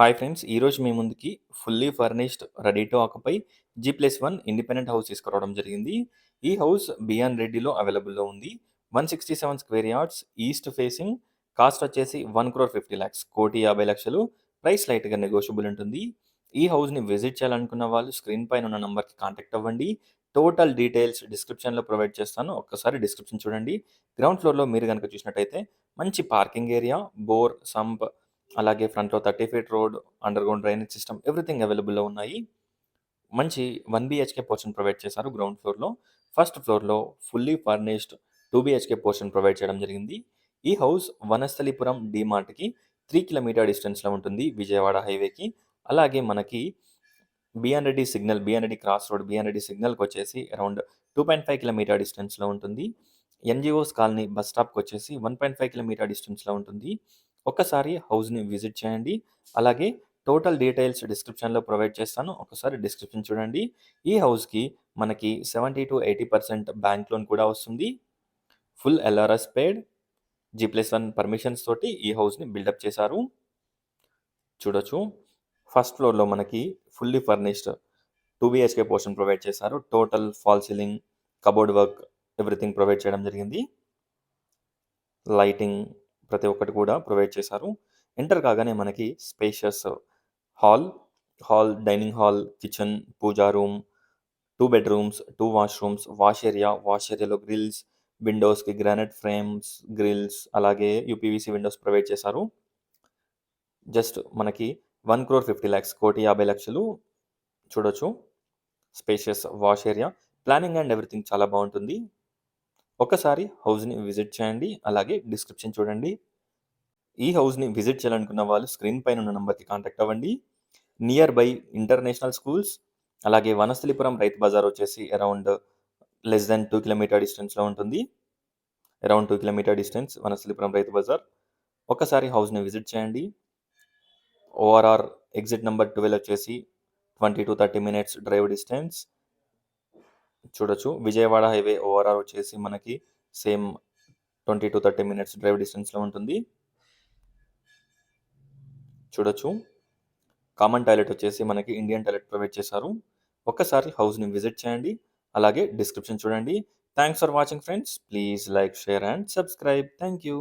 Hi friends! ఈరోజు మీ ముందుకి fully furnished ready to occupy G+1 independent house తీసుకురావడం జరిగింది. ఈ హౌస్ బిఆన్ రెడ్డిలో అవైలబుల్‌లో ఉంది. 167 square yards, east facing, cost వచ్చేసి 1,50,00,000 1,50,00,000. ప్రైస్ లైట్‌గా నెగోషియబుల్ ఉంటుంది. ఈ హౌస్‌ని విజిట్ చేయాలనుకున్న వాళ్ళు స్క్రీన్ పైన ఉన్న నంబర్‌కి కాంటాక్ట్ అవ్వండి. టోటల్ డీటెయిల్స్ డిస్క్రిప్షన్‌లో ప్రొవైడ్ చేస్తాను. ఒక్కసారి డిస్క్రిప్షన్ చూడండి. గ్రౌండ్ ఫ్లోర్‌లో మీరు గనుక చూసినట్టయితే మంచి పార్కింగ్ ఏరియా, బోర్, సంప్, అలాగే ఫ్రంట్‌లో 30 feet road, underground drainage system everything అవైలబుల్‌లో ఉన్నాయి. మంచి 1 బీహెచ్‌కే పోర్షన్ ప్రొవైడ్ చేశారు గ్రౌండ్ ఫ్లోర్‌లో. ఫస్ట్ ఫ్లోర్‌లో fully furnished 2 BHK portion provide చేయడం జరిగింది. ఈ హౌస్ వనస్థలిపురం డీమార్ట్‌కి 3 కిలోమీటర్ డిస్టెన్స్‌లో ఉంటుంది విజయవాడ హైవేకి. అలాగే మనకి B N Reddy cross road, B N Reddy సిగ్నల్‌కొచ్చేసి అరౌండ్ 2.5 కిలోమీటర్ డిస్టెన్స్‌లో ఉంటుంది. ఎన్‌జీఓస్ కాలనీ బస్ స్టాప్‌కొచ్చేసి 1.5 కిలోమీటర్ డిస్టెన్స్‌లో ఉంటుంది. ఒక్కసారి హౌస్‌ని విజిట్ చేయండి. అలాగే టోటల్ డీటెయిల్స్ డిస్క్రిప్షన్‌లో ప్రొవైడ్ చేస్తాను. ఒకసారి డిస్క్రిప్షన్ చూడండి. ఈ హౌస్‌కి మనకి 70-80% బ్యాంక్ లోన్ కూడా వస్తుంది. Full LRS paid, G+1 permissions తోటి ఈ హౌస్‌ని బిల్డప్ చేశారు. చూడొచ్చు. ఫస్ట్ ఫ్లోర్‌లో మనకి fully furnished 2 BHK portion provide చేశారు. Total fall ceiling, cupboard work everything provide చేయడం జరిగింది. లైటింగ్ ప్రతి ఒక్కటి కూడా ప్రొవైడ్ చేశారు. ఎంటర్ కాగానే మనకి spacious hall, dining hall, kitchen, puja room, 2 bedrooms, 2 washrooms, wash ఏరియాలో గ్రిల్స్, విండోస్‌కి గ్రానైట్ ఫ్రేమ్స్, గ్రిల్స్, అలాగే యూపీవీసీ విండోస్ ప్రొవైడ్ చేశారు. జస్ట్ మనకి 1,50,00,000 1,50,00,000 చూడొచ్చు. Spacious wash area, planning and everything చాలా బావుంటుంది. ఒక్కసారి హౌస్‌ని విజిట్ చేయండి. అలాగే డిస్క్రిప్షన్ చూడండి. ఈ హౌస్‌ని విజిట్ చేయాలనుకున్న వాళ్ళు స్క్రీన్ పైన ఉన్న నంబర్‌కి కాంటాక్ట్ అవ్వండి. నియర్ బై ఇంటర్నేషనల్ స్కూల్స్, అలాగే వనస్థలిపురం రైతు బజార్ వచ్చేసి అరౌండ్ లెస్ దాన్ 2 కిలోమీటర్ డిస్టెన్స్‌లో ఉంటుంది. Around 2 kilometre distance Vanasthalipuram Rythu Bazar. ఒక్కసారి హౌస్‌ని విజిట్ చేయండి. ఓఆర్ఆర్ ఎగ్జిట్ నంబర్ 12 వచ్చేసి 20-30 మినిట్స్ డ్రైవ్ డిస్టెన్స్. చూడొచ్చు. విజయవాడ హైవే ఓఆర్ఆర్ వచ్చేసి మనకి సేమ్ 20-30 మినిట్స్ డ్రైవ్ డిస్టెన్స్‌లో ఉంటుంది. చూడొచ్చు. కామన్ టాయిలెట్ వచ్చేసి మనకి ఇండియన్ టాయిలెట్ ప్రొవైడ్ చేశారు. ఒక్కసారి హౌస్‌ని విజిట్ చేయండి. అలాగే డిస్క్రిప్షన్ చూడండి. Thanks for watching friends. Please like, share and subscribe. Thank you.